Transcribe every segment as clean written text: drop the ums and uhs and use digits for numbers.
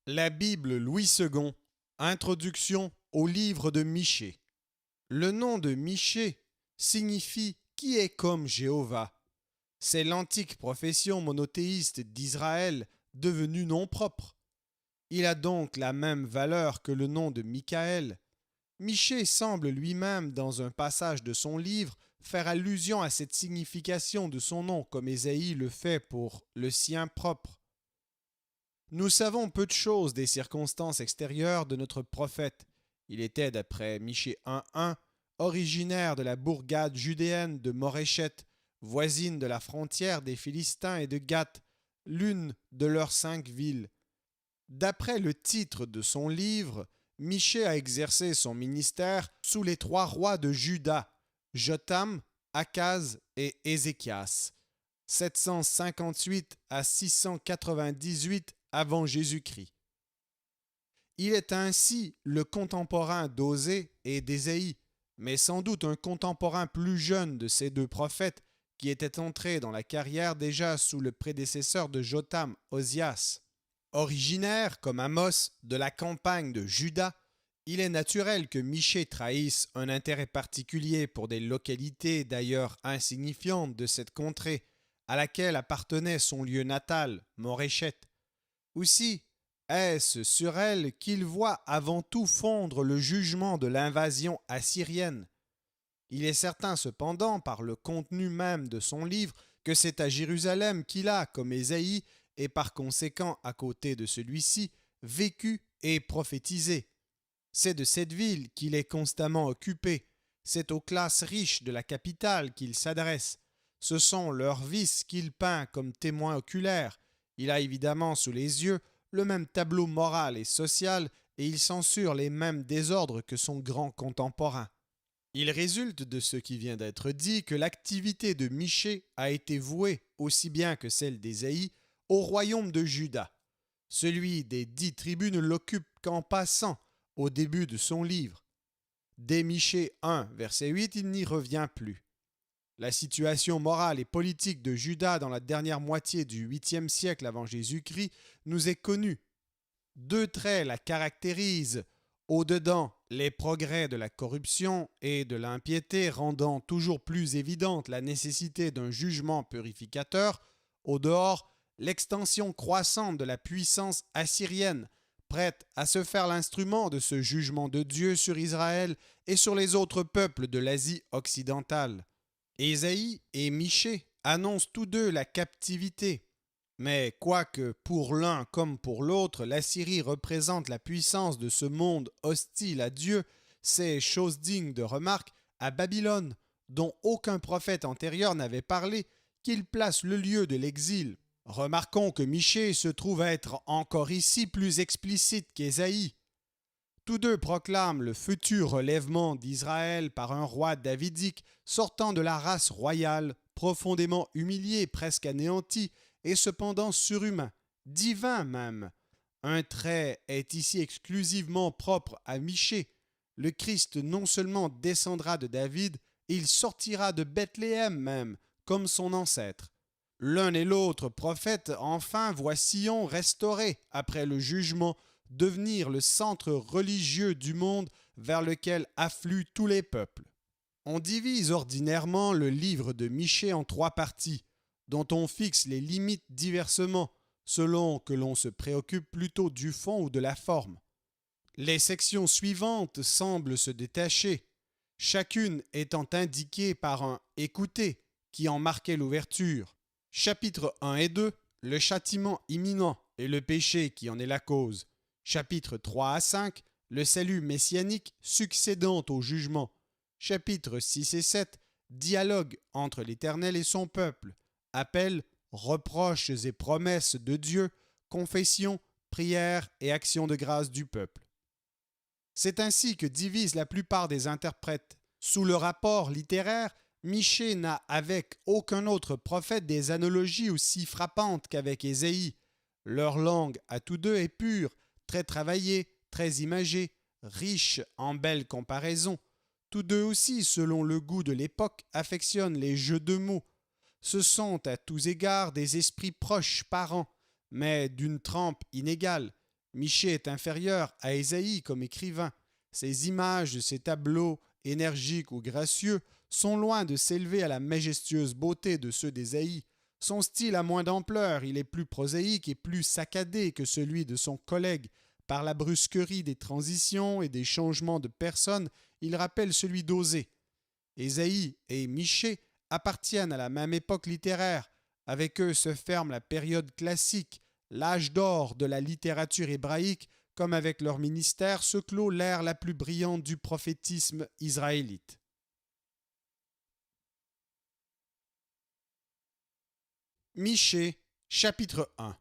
La Bible Louis II, introduction au livre de Michée. Le nom de Michée signifie qui est comme Jéhovah. C'est l'antique profession monothéiste d'Israël devenue nom propre. Il a donc la même valeur que le nom de Michaël. Michée semble lui-même, dans un passage de son livre, faire allusion à cette signification de son nom comme Ésaïe le fait pour le sien propre. Nous savons peu de choses des circonstances extérieures de notre prophète. Il était, d'après Michée 1.1, originaire de la bourgade judéenne de Moréchet, voisine de la frontière des Philistins et de Gath, l'une de leurs 5 villes. D'après le titre de son livre, Michée a exercé son ministère sous les 3 rois de Juda, Jotham, Akaz et Ézéchias, 758 à 698 avant Jésus-Christ. Il est ainsi le contemporain d'Osée et d'Ésaïe, mais sans doute un contemporain plus jeune de ces 2 prophètes qui étaient entrés dans la carrière déjà sous le prédécesseur de Jotham, Osias. Originaire, comme Amos, de la campagne de Juda, il est naturel que Michée trahisse un intérêt particulier pour des localités d'ailleurs insignifiantes de cette contrée, à laquelle appartenait son lieu natal, Moréchet. Aussi, est-ce sur elle qu'il voit avant tout fondre le jugement de l'invasion assyrienne. Il est certain cependant, par le contenu même de son livre, que c'est à Jérusalem qu'il a, comme Ésaïe, et par conséquent à côté de celui-ci, vécu et prophétisé. C'est de cette ville qu'il est constamment occupé, c'est aux classes riches de la capitale qu'il s'adresse, ce sont leurs vices qu'il peint comme témoins oculaires. Il a évidemment sous les yeux le même tableau moral et social et il censure les mêmes désordres que son grand contemporain. Il résulte de ce qui vient d'être dit que l'activité de Michée a été vouée, aussi bien que celle d'Ésaïe, au royaume de Juda. Celui des 10 tribus ne l'occupe qu'en passant au début de son livre. Dès Michée 1, verset 8, il n'y revient plus. La situation morale et politique de Juda dans la dernière moitié du 8e siècle avant Jésus-Christ nous est connue. 2 traits la caractérisent. Au-dedans, les progrès de la corruption et de l'impiété rendant toujours plus évidente la nécessité d'un jugement purificateur. Au dehors, l'extension croissante de la puissance assyrienne, prête à se faire l'instrument de ce jugement de Dieu sur Israël et sur les autres peuples de l'Asie occidentale. Ésaïe et Michée annoncent tous deux la captivité. Mais quoique pour l'un comme pour l'autre, l'Assyrie représente la puissance de ce monde hostile à Dieu, c'est, chose digne de remarque, à Babylone, dont aucun prophète antérieur n'avait parlé, qu'il place le lieu de l'exil. Remarquons que Michée se trouve être encore ici plus explicite qu'Ésaïe. Tous deux proclament le futur relèvement d'Israël par un roi davidique sortant de la race royale, profondément humilié, presque anéanti, et cependant surhumain, divin même. Un trait est ici exclusivement propre à Michée. Le Christ non seulement descendra de David, il sortira de Bethléem même, comme son ancêtre. L'un et l'autre prophète enfin voient Sion restauré après le jugement, devenir le centre religieux du monde vers lequel affluent tous les peuples. On divise ordinairement le livre de Michée en 3 parties, dont on fixe les limites diversement, selon que l'on se préoccupe plutôt du fond ou de la forme. Les sections suivantes semblent se détacher, chacune étant indiquée par un « écoutez » qui en marquait l'ouverture. Chapitres 1 et 2, le châtiment imminent et le péché qui en est la cause. Chapitres 3 à 5, le salut messianique succédant au jugement. Chapitres 6 et 7, dialogue entre l'Éternel et son peuple. Appel, reproches et promesses de Dieu, confession, prière et action de grâce du peuple. C'est ainsi que divisent la plupart des interprètes. Sous le rapport littéraire, Michée n'a avec aucun autre prophète des analogies aussi frappantes qu'avec Ésaïe. Leur langue à tous deux est pure, très travaillée, très imagée, riche en belles comparaisons. Tous deux aussi, selon le goût de l'époque, affectionnent les jeux de mots. Ce sont à tous égards des esprits proches parents, mais d'une trempe inégale. Michée est inférieur à Ésaïe comme écrivain. Ses images, ses tableaux, énergiques ou gracieux, sont loin de s'élever à la majestueuse beauté de ceux d'Ésaïe. Son style a moins d'ampleur, il est plus prosaïque et plus saccadé que celui de son collègue. Par la brusquerie des transitions et des changements de personnes, il rappelle celui d'Osée. Ésaïe et Michée appartiennent à la même époque littéraire. Avec eux se ferme la période classique, l'âge d'or de la littérature hébraïque, comme avec leur ministère se clôt l'ère la plus brillante du prophétisme israélite. Michée, chapitre 1.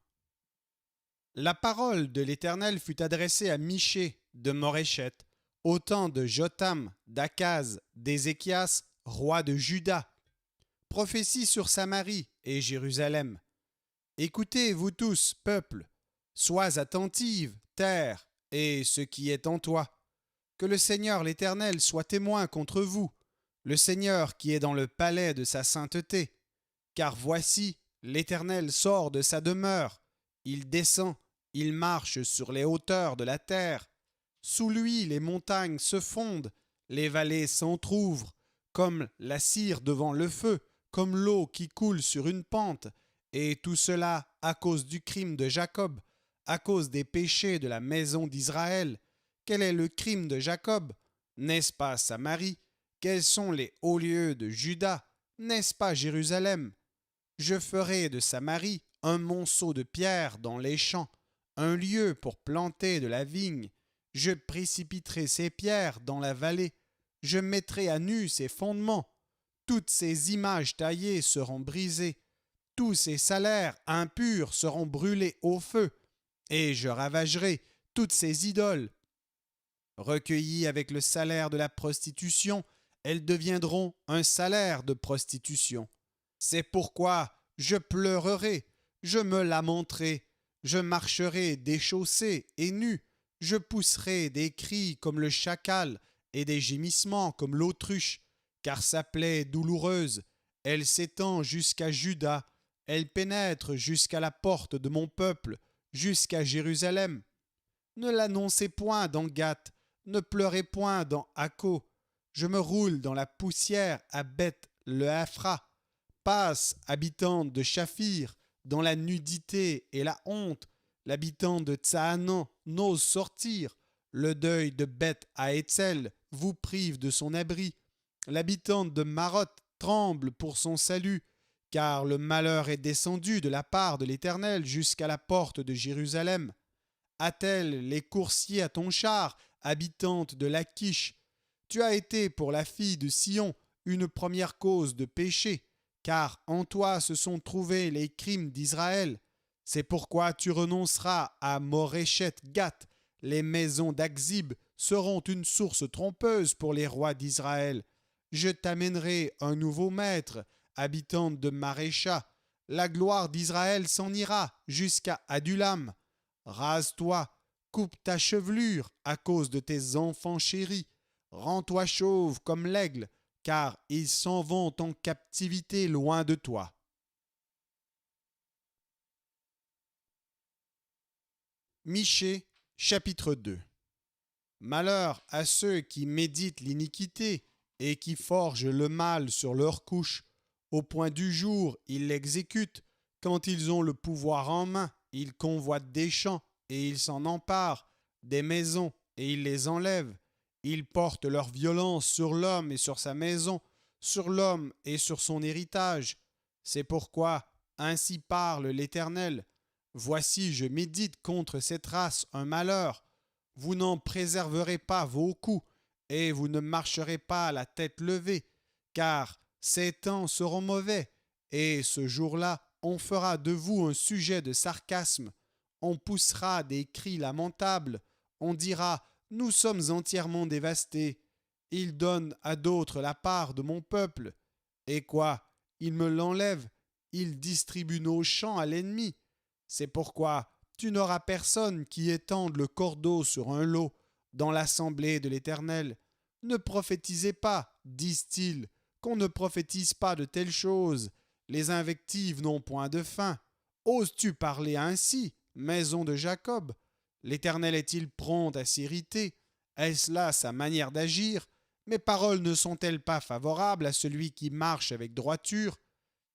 La parole de l'Éternel fut adressée à Michée de Moréchet, au temps de Jotham, d'Akaz, d'Ézéchias, roi de Juda. Prophétie sur Samarie et Jérusalem. Écoutez, vous tous, peuple, sois attentive, terre, et ce qui est en toi. Que le Seigneur l'Éternel soit témoin contre vous, le Seigneur qui est dans le palais de sa sainteté. Car voici, l'Éternel sort de sa demeure, il descend, il marche sur les hauteurs de la terre. Sous lui, les montagnes se fondent, les vallées s'entr'ouvrent, comme la cire devant le feu, comme l'eau qui coule sur une pente, et tout cela à cause du crime de Jacob, à cause des péchés de la maison d'Israël. Quel est le crime de Jacob? N'est-ce pas Samarie? Quels sont les hauts lieux de Juda? N'est-ce pas Jérusalem? Je ferai de Samarie un monceau de pierres dans les champs, un lieu pour planter de la vigne. Je précipiterai ces pierres dans la vallée, je mettrai à nu ses fondements. Toutes ces images taillées seront brisées, tous ces salaires impurs seront brûlés au feu, et je ravagerai toutes ces idoles. Recueillies avec le salaire de la prostitution, elles deviendront un salaire de prostitution. C'est pourquoi je pleurerai, je me lamenterai, je marcherai déchaussé et nu, je pousserai des cris comme le chacal et des gémissements comme l'autruche, car sa plaie douloureuse, elle s'étend jusqu'à Juda, elle pénètre jusqu'à la porte de mon peuple, jusqu'à Jérusalem. Ne l'annoncez point dans Gath, ne pleurez point dans Akko. Je me roule dans la poussière à Beth le Haphra. Passe, habitante de Shaphir, dans la nudité et la honte. L'habitant de Tsaanan n'ose sortir. Le deuil de Beth Haetzel vous prive de son abri. L'habitante de Marot tremble pour son salut, car le malheur est descendu de la part de l'Éternel jusqu'à la porte de Jérusalem. Attelle les coursiers à ton char, habitante de Lachish. Tu as été pour la fille de Sion une première cause de péché, car en toi se sont trouvés les crimes d'Israël. C'est pourquoi tu renonceras à Moréchet Gath. Les maisons d'Akzib seront une source trompeuse pour les rois d'Israël. Je t'amènerai un nouveau maître, habitante de Marécha. La gloire d'Israël s'en ira jusqu'à Adulam. Rase-toi, coupe ta chevelure à cause de tes enfants chéris. Rends-toi chauve comme l'aigle, car ils s'en vont en captivité loin de toi. Michée, chapitre 2. Malheur à ceux qui méditent l'iniquité et qui forgent le mal sur leur couche. Au point du jour, ils l'exécutent. Quand ils ont le pouvoir en main, ils convoitent des champs et ils s'en emparent, des maisons et ils les enlèvent. Ils portent leur violence sur l'homme et sur sa maison, sur l'homme et sur son héritage. C'est pourquoi, ainsi parle l'Éternel. Voici, je médite contre cette race un malheur. Vous n'en préserverez pas vos coups, et vous ne marcherez pas à la tête levée, car ces temps seront mauvais, et ce jour-là, on fera de vous un sujet de sarcasme. On poussera des cris lamentables. On dira, nous sommes entièrement dévastés. Il donne à d'autres la part de mon peuple. Et quoi? Il me l'enlève. Il distribue nos champs à l'ennemi. C'est pourquoi tu n'auras personne qui étende le cordeau sur un lot dans l'assemblée de l'Éternel. Ne prophétisez pas, disent-ils, qu'on ne prophétise pas de telles choses. Les invectives n'ont point de fin. Oses-tu parler ainsi, maison de Jacob? L'Éternel est-il prompt à s'irriter? Est-ce là sa manière d'agir? Mes paroles ne sont-elles pas favorables à celui qui marche avec droiture?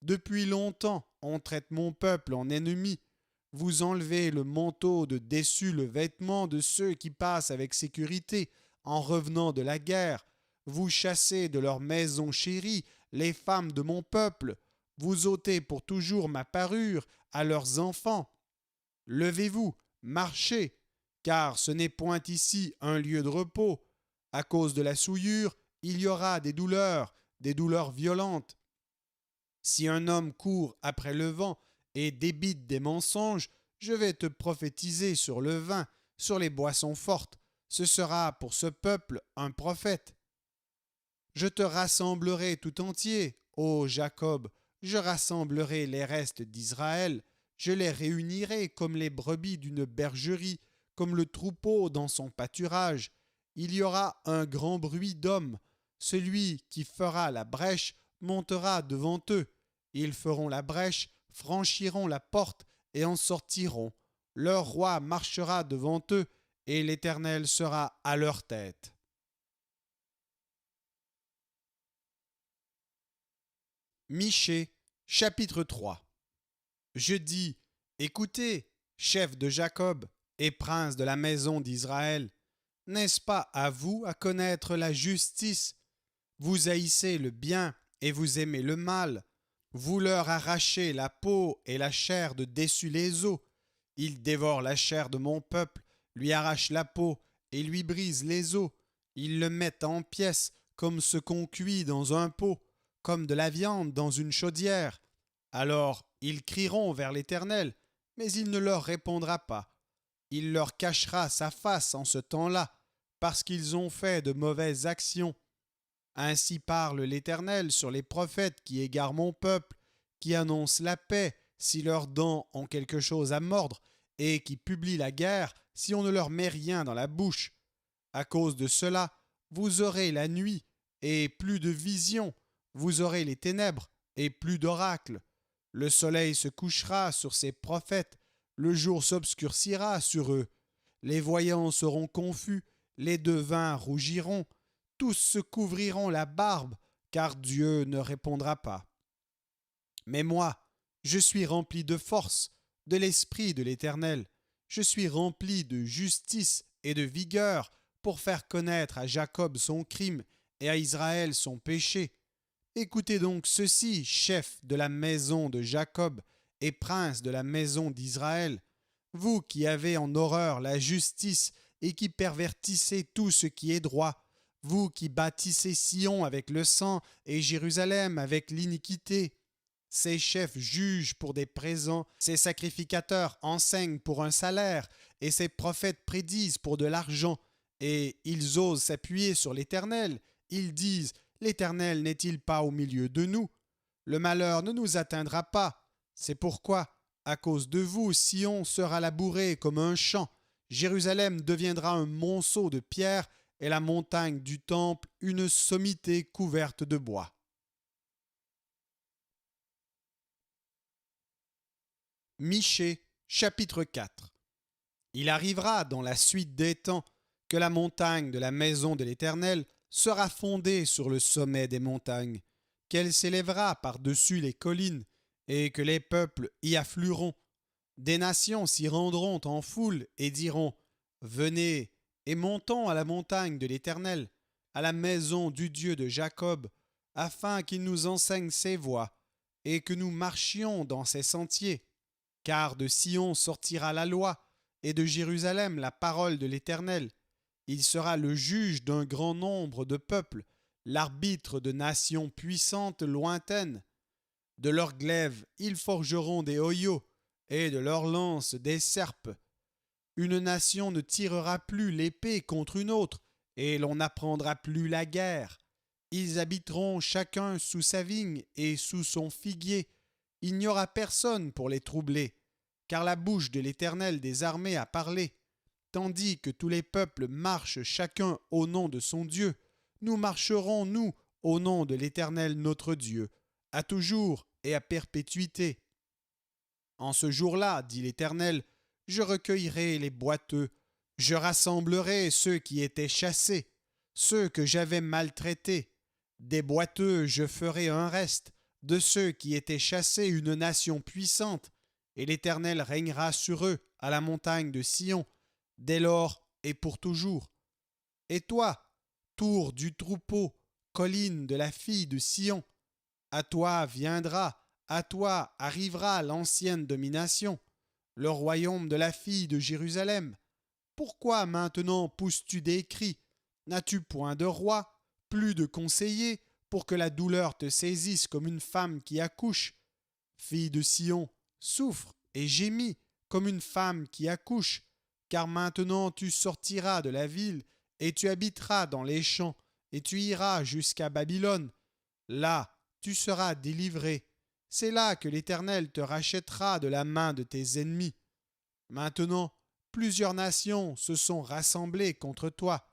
Depuis longtemps, on traite mon peuple en ennemi. Vous enlevez le manteau de dessus le vêtement de ceux qui passent avec sécurité en revenant de la guerre. Vous chassez de leurs maisons chéries les femmes de mon peuple. Vous ôtez pour toujours ma parure à leurs enfants. Levez-vous, marchez, car ce n'est point ici un lieu de repos. À cause de la souillure, il y aura des douleurs violentes. Si un homme court après le vent et débite des mensonges, je vais te prophétiser sur le vin, sur les boissons fortes. Ce sera pour ce peuple un prophète. Je te rassemblerai tout entier, ô Jacob, je rassemblerai les restes d'Israël, je les réunirai comme les brebis d'une bergerie, comme le troupeau dans son pâturage. Il y aura un grand bruit d'hommes. Celui qui fera la brèche montera devant eux. Ils feront la brèche, franchiront la porte et en sortiront. Leur roi marchera devant eux et l'Éternel sera à leur tête. Michée, chapitre 3. Je dis, écoutez, chef de Jacob et prince de la maison d'Israël, n'est-ce pas à vous à connaître la justice? Vous haïssez le bien et vous aimez le mal. Vous leur arrachez la peau et la chair de dessus les os. Ils dévorent la chair de mon peuple, lui arrachent la peau et lui brisent les os. Ils le mettent en pièces comme ce qu'on cuit dans un pot, comme de la viande dans une chaudière. Alors ils crieront vers l'Éternel, mais il ne leur répondra pas. Il leur cachera sa face en ce temps-là, parce qu'ils ont fait de mauvaises actions. Ainsi parle l'Éternel sur les prophètes qui égarent mon peuple, qui annoncent la paix si leurs dents ont quelque chose à mordre, et qui publient la guerre si on ne leur met rien dans la bouche. À cause de cela, vous aurez la nuit et plus de visions, vous aurez les ténèbres et plus d'oracles. Le soleil se couchera sur ces prophètes, le jour s'obscurcira sur eux. Les voyants seront confus, les devins rougiront, tous se couvriront la barbe, car Dieu ne répondra pas. Mais moi, je suis rempli de force, de l'esprit de l'Éternel. Je suis rempli de justice et de vigueur pour faire connaître à Jacob son crime et à Israël son péché. Écoutez donc ceci, chef de la maison de Jacob et prince de la maison d'Israël, vous qui avez en horreur la justice et qui pervertissez tout ce qui est droit, vous qui bâtissez Sion avec le sang et Jérusalem avec l'iniquité. Ces chefs jugent pour des présents, ces sacrificateurs enseignent pour un salaire, et ces prophètes prédisent pour de l'argent, et ils osent s'appuyer sur l'Éternel. Ils disent, l'Éternel n'est-il pas au milieu de nous? Le malheur ne nous atteindra pas. C'est pourquoi, à cause de vous, Sion sera labouré comme un champ, Jérusalem deviendra un monceau de pierres, et la montagne du temple une sommité couverte de bois. Michée, chapitre 4. Il arrivera dans la suite des temps que la montagne de la maison de l'Éternel sera fondée sur le sommet des montagnes, qu'elle s'élèvera par-dessus les collines, et que les peuples y afflueront. Des nations s'y rendront en foule et diront « Venez et montons à la montagne de l'Éternel, à la maison du Dieu de Jacob, afin qu'il nous enseigne ses voies, et que nous marchions dans ses sentiers. Car de Sion sortira la loi, et de Jérusalem la parole de l'Éternel. Il sera le juge d'un grand nombre de peuples, l'arbitre de nations puissantes lointaines. De leurs glaives, ils forgeront des hoyaux, et de leurs lances des serpes. Une nation ne tirera plus l'épée contre une autre, et l'on n'apprendra plus la guerre. Ils habiteront chacun sous sa vigne et sous son figuier. Il n'y aura personne pour les troubler, car la bouche de l'Éternel des armées a parlé. Tandis que tous les peuples marchent chacun au nom de son Dieu, nous marcherons, nous, au nom de l'Éternel notre Dieu, à toujours et à perpétuité. En ce jour-là, dit l'Éternel, je recueillerai les boiteux, je rassemblerai ceux qui étaient chassés, ceux que j'avais maltraités. Des boiteux je ferai un reste, de ceux qui étaient chassés une nation puissante, et l'Éternel régnera sur eux à la montagne de Sion, dès lors et pour toujours. Et toi, tour du troupeau, colline de la fille de Sion, à toi viendra, à toi arrivera l'ancienne domination, le royaume de la fille de Jérusalem. Pourquoi maintenant pousses-tu des cris? N'as-tu point de roi, plus de conseillers, pour que la douleur te saisisse comme une femme qui accouche? Fille de Sion, souffre et gémis comme une femme qui accouche, car maintenant tu sortiras de la ville, et tu habiteras dans les champs, et tu iras jusqu'à Babylone. Là, tu seras délivré. C'est là que l'Éternel te rachètera de la main de tes ennemis. Maintenant, plusieurs nations se sont rassemblées contre toi.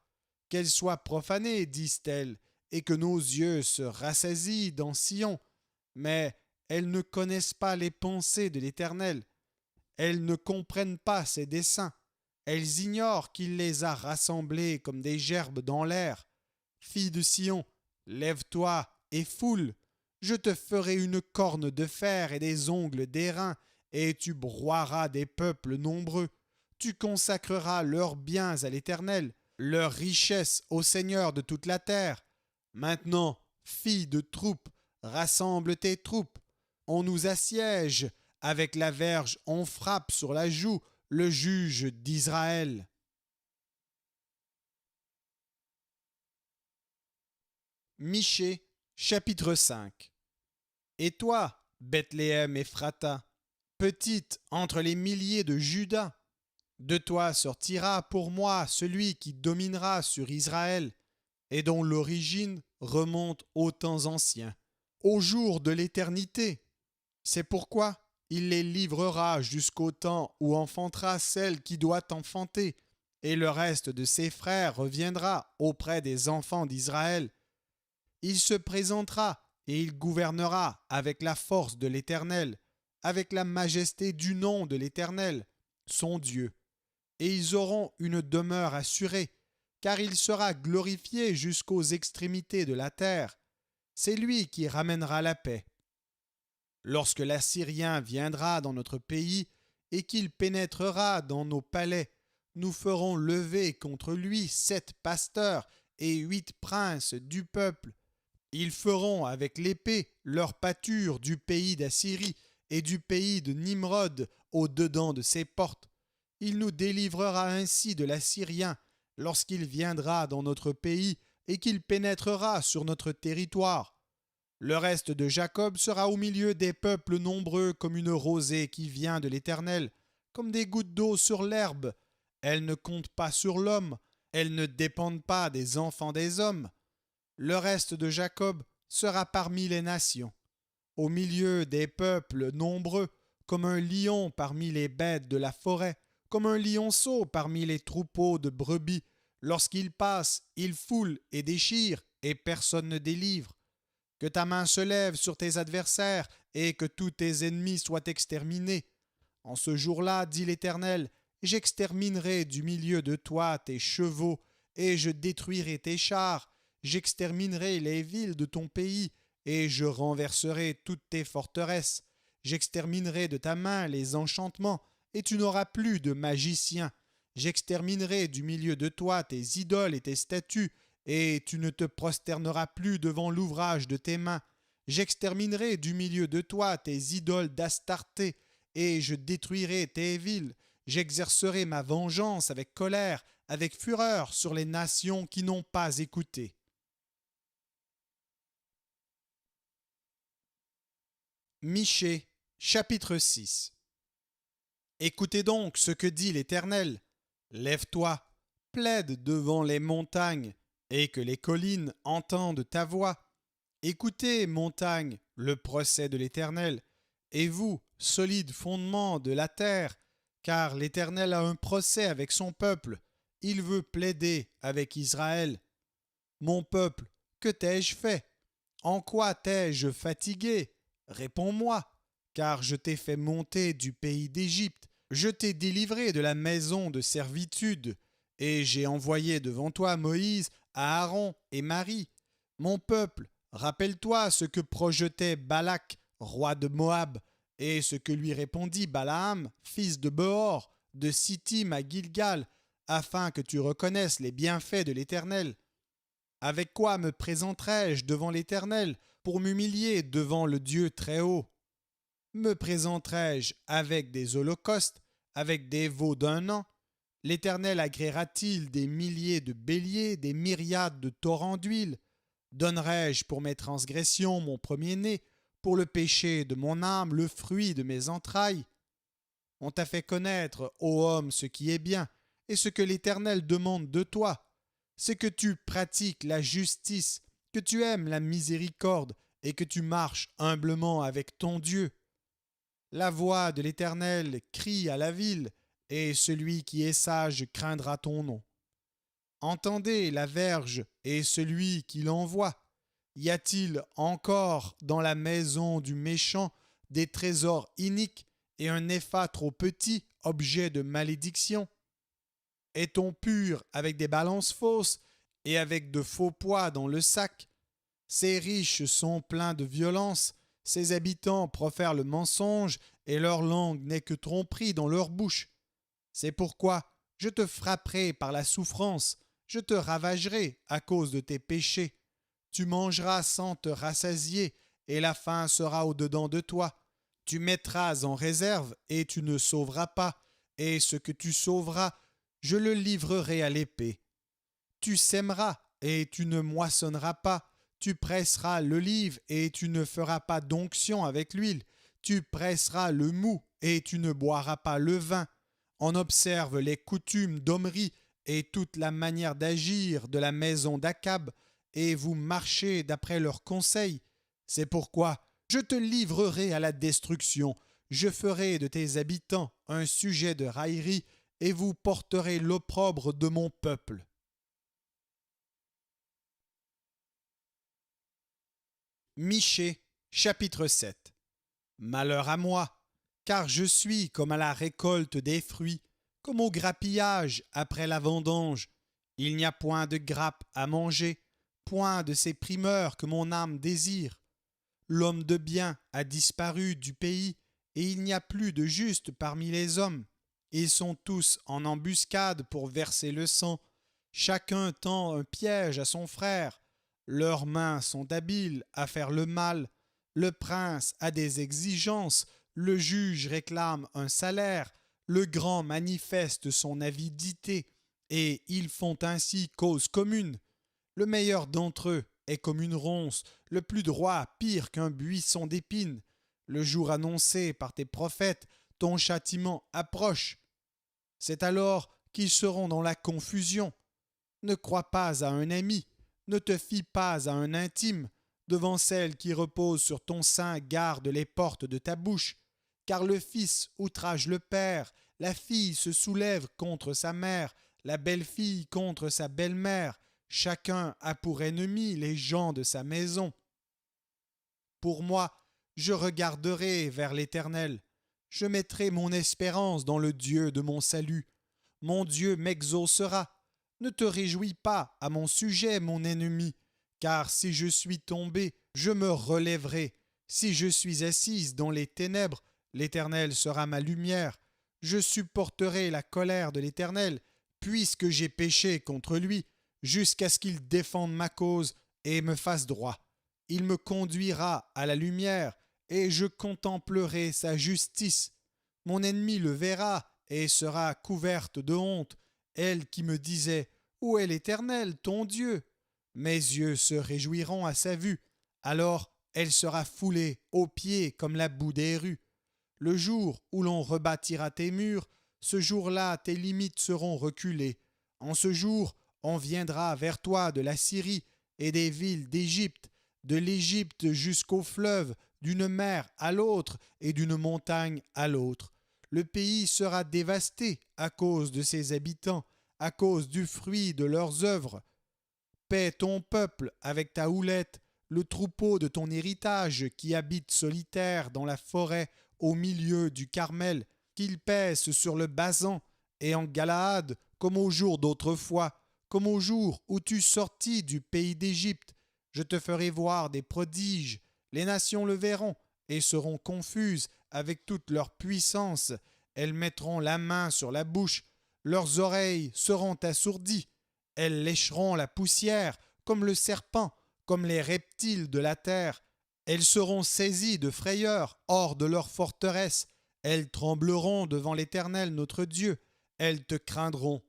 Qu'elles soient profanées, disent-elles, et que nos yeux se rassasient dans Sion. Mais elles ne connaissent pas les pensées de l'Éternel. Elles ne comprennent pas ses desseins. Elles ignorent qu'il les a rassemblées comme des gerbes dans l'air. Fille de Sion, lève-toi et foule. Je te ferai une corne de fer et des ongles d'airain, et tu broieras des peuples nombreux. Tu consacreras leurs biens à l'Éternel, leurs richesses au Seigneur de toute la terre. Maintenant, fille de troupe, rassemble tes troupes. On nous assiège, avec la verge on frappe sur la joue le juge d'Israël. Michée, chapitre 5. Et toi, Bethléem Ephrata, petite entre les milliers de Juda, de toi sortira pour moi celui qui dominera sur Israël, et dont l'origine remonte aux temps anciens, au jour de l'éternité. C'est pourquoi il les livrera jusqu'au temps où enfantera celle qui doit enfanter, et le reste de ses frères reviendra auprès des enfants d'Israël. Il se présentera et il gouvernera avec la force de l'Éternel, avec la majesté du nom de l'Éternel, son Dieu. Et ils auront une demeure assurée, car il sera glorifié jusqu'aux extrémités de la terre. C'est lui qui ramènera la paix. Lorsque l'Assyrien viendra dans notre pays et qu'il pénétrera dans nos palais, nous ferons lever contre lui 7 pasteurs et 8 princes du peuple. Ils feront avec l'épée leur pâture du pays d'Assyrie et du pays de Nimrod au dedans de ses portes. Il nous délivrera ainsi de l'Assyrien lorsqu'il viendra dans notre pays et qu'il pénétrera sur notre territoire. Le reste de Jacob sera au milieu des peuples nombreux comme une rosée qui vient de l'Éternel, comme des gouttes d'eau sur l'herbe. Elles ne comptent pas sur l'homme, elles ne dépendent pas des enfants des hommes. Le reste de Jacob sera parmi les nations, au milieu des peuples nombreux, comme un lion parmi les bêtes de la forêt, comme un lionceau parmi les troupeaux de brebis. Lorsqu'il passe, il foule et déchire, et personne ne délivre. Que ta main se lève sur tes adversaires, et que tous tes ennemis soient exterminés. En ce jour-là, dit l'Éternel, j'exterminerai du milieu de toi tes chevaux, et je détruirai tes chars. J'exterminerai les villes de ton pays, et je renverserai toutes tes forteresses. J'exterminerai de ta main les enchantements, et tu n'auras plus de magiciens. J'exterminerai du milieu de toi tes idoles et tes statues, et tu ne te prosterneras plus devant l'ouvrage de tes mains. J'exterminerai du milieu de toi tes idoles d'Astarté, et je détruirai tes villes. J'exercerai ma vengeance avec colère, avec fureur sur les nations qui n'ont pas écouté. Michée, chapitre 6. Écoutez donc ce que dit l'Éternel. Lève-toi, plaide devant les montagnes, et que les collines entendent ta voix. Écoutez, montagnes, le procès de l'Éternel, et vous, solides fondements de la terre, car l'Éternel a un procès avec son peuple. Il veut plaider avec Israël. Mon peuple, que t'ai-je fait? En quoi t'ai-je fatigué? Réponds-moi, car je t'ai fait monter du pays d'Égypte. Je t'ai délivré de la maison de servitude, et j'ai envoyé devant toi Moïse, Aaron et Marie. Mon peuple, rappelle-toi ce que projetait Balak, roi de Moab, et ce que lui répondit Balaam, fils de Beor, de Sittim à Gilgal, afin que tu reconnaisses les bienfaits de l'Éternel. Avec quoi me présenterai-je devant l'Éternel pour m'humilier devant le Dieu Très-Haut? Me présenterai-je avec des holocaustes, avec des veaux d'un an? L'Éternel agréera-t-il des milliers de béliers, des myriades de torrents d'huile? Donnerai-je pour mes transgressions mon premier-né, pour le péché de mon âme le fruit de mes entrailles? On t'a fait connaître, ô homme, ce qui est bien, et ce que l'Éternel demande de toi. C'est que tu pratiques la justice, que tu aimes la miséricorde, et que tu marches humblement avec ton Dieu. La voix de l'Éternel crie à la ville, et celui qui est sage craindra ton nom. Entendez la verge et celui qui l'envoie. Y a-t-il encore dans la maison du méchant des trésors iniques et un épha trop petit, objet de malédiction? Est-on pur avec des balances fausses et avec de faux poids dans le sac? Ces riches sont pleins de violence, ces habitants profèrent le mensonge et leur langue n'est que tromperie dans leur bouche. C'est pourquoi je te frapperai par la souffrance, je te ravagerai à cause de tes péchés. Tu mangeras sans te rassasier, et la faim sera au-dedans de toi. Tu mettras en réserve, et tu ne sauveras pas, et ce que tu sauveras, je le livrerai à l'épée. Tu sèmeras, et tu ne moissonneras pas. Tu presseras l'olive, et tu ne feras pas d'onction avec l'huile. Tu presseras le mou, et tu ne boiras pas le vin. On observe les coutumes d'Omri et toute la manière d'agir de la maison d'Akab, et vous marchez d'après leurs conseils. C'est pourquoi je te livrerai à la destruction, je ferai de tes habitants un sujet de raillerie, et vous porterez l'opprobre de mon peuple. Michée, chapitre 7. Malheur à moi, car je suis comme à la récolte des fruits, comme au grappillage après la vendange. Il n'y a point de grappe à manger, point de ces primeurs que mon âme désire. L'homme de bien a disparu du pays, et il n'y a plus de juste parmi les hommes. Ils sont tous en embuscade pour verser le sang. Chacun tend un piège à son frère. Leurs mains sont habiles à faire le mal. Le prince a des exigences, le juge réclame un salaire, le grand manifeste son avidité, et ils font ainsi cause commune. Le meilleur d'entre eux est comme une ronce, le plus droit pire qu'un buisson d'épines. Le jour annoncé par tes prophètes, ton châtiment approche. C'est alors qu'ils seront dans la confusion. Ne crois pas à un ami, ne te fie pas à un intime. Devant celle qui repose sur ton sein, garde les portes de ta bouche. Car le fils outrage le père, la fille se soulève contre sa mère, la belle-fille contre sa belle-mère. Chacun a pour ennemi les gens de sa maison. Pour moi, je regarderai vers l'Éternel. Je mettrai mon espérance dans le Dieu de mon salut. Mon Dieu m'exaucera. Ne te réjouis pas à mon sujet, mon ennemi, car si je suis tombé, je me relèverai. Si je suis assise dans les ténèbres, l'Éternel sera ma lumière. Je supporterai la colère de l'Éternel, puisque j'ai péché contre lui, jusqu'à ce qu'il défende ma cause et me fasse droit. Il me conduira à la lumière, et je contemplerai sa justice. Mon ennemi le verra et sera couverte de honte, elle qui me disait « Où est l'Éternel, ton Dieu ?» Mes yeux se réjouiront à sa vue, alors elle sera foulée aux pieds comme la boue des rues. Le jour où l'on rebâtira tes murs, ce jour-là tes limites seront reculées. En ce jour, on viendra vers toi de la Syrie et des villes d'Égypte, de l'Égypte jusqu'au fleuve, d'une mer à l'autre et d'une montagne à l'autre. Le pays sera dévasté à cause de ses habitants, à cause du fruit de leurs œuvres. Paie ton peuple avec ta houlette, le troupeau de ton héritage qui habite solitaire dans la forêt au milieu du Carmel. qu'ils paissent sur le Basan et en Galaad comme au jour d'autrefois, comme au jour où tu sortis du pays d'Égypte. Je te ferai voir des prodiges. Les nations le verront et seront confuses avec toute leur puissance. Elles mettront la main sur la bouche, leurs oreilles seront assourdies. Elles lécheront la poussière comme le serpent, comme les reptiles de la terre. Elles seront saisies de frayeur hors de leur forteresse. Elles trembleront devant l'Éternel notre Dieu. Elles te craindront.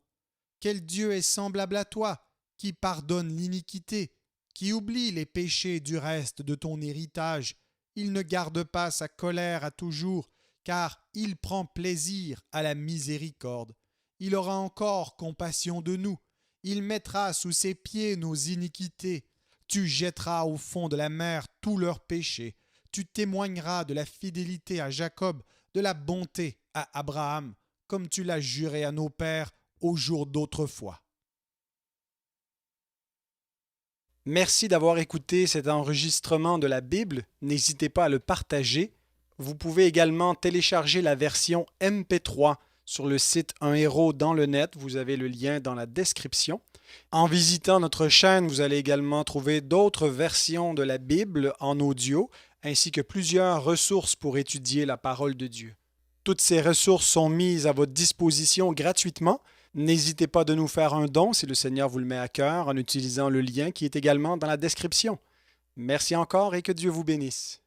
Quel Dieu est semblable à toi, qui pardonne l'iniquité, qui oublie les péchés du reste de ton héritage. Il ne garde pas sa colère à toujours, car il prend plaisir à la miséricorde. Il aura encore compassion de nous. Il mettra sous ses pieds nos iniquités. Tu jetteras au fond de la mer tous leurs péchés. Tu témoigneras de la fidélité à Jacob, de la bonté à Abraham, comme tu l'as juré à nos pères au jour d'autrefois. Merci d'avoir écouté cet enregistrement de la Bible. N'hésitez pas à le partager. Vous pouvez également télécharger la version MP3 sur le site Un héros dans le net. Vous avez le lien dans la description. En visitant notre chaîne, vous allez également trouver d'autres versions de la Bible en audio, ainsi que plusieurs ressources pour étudier la parole de Dieu. Toutes ces ressources sont mises à votre disposition gratuitement. N'hésitez pas de nous faire un don si le Seigneur vous le met à cœur en utilisant le lien qui est également dans la description. Merci encore et que Dieu vous bénisse.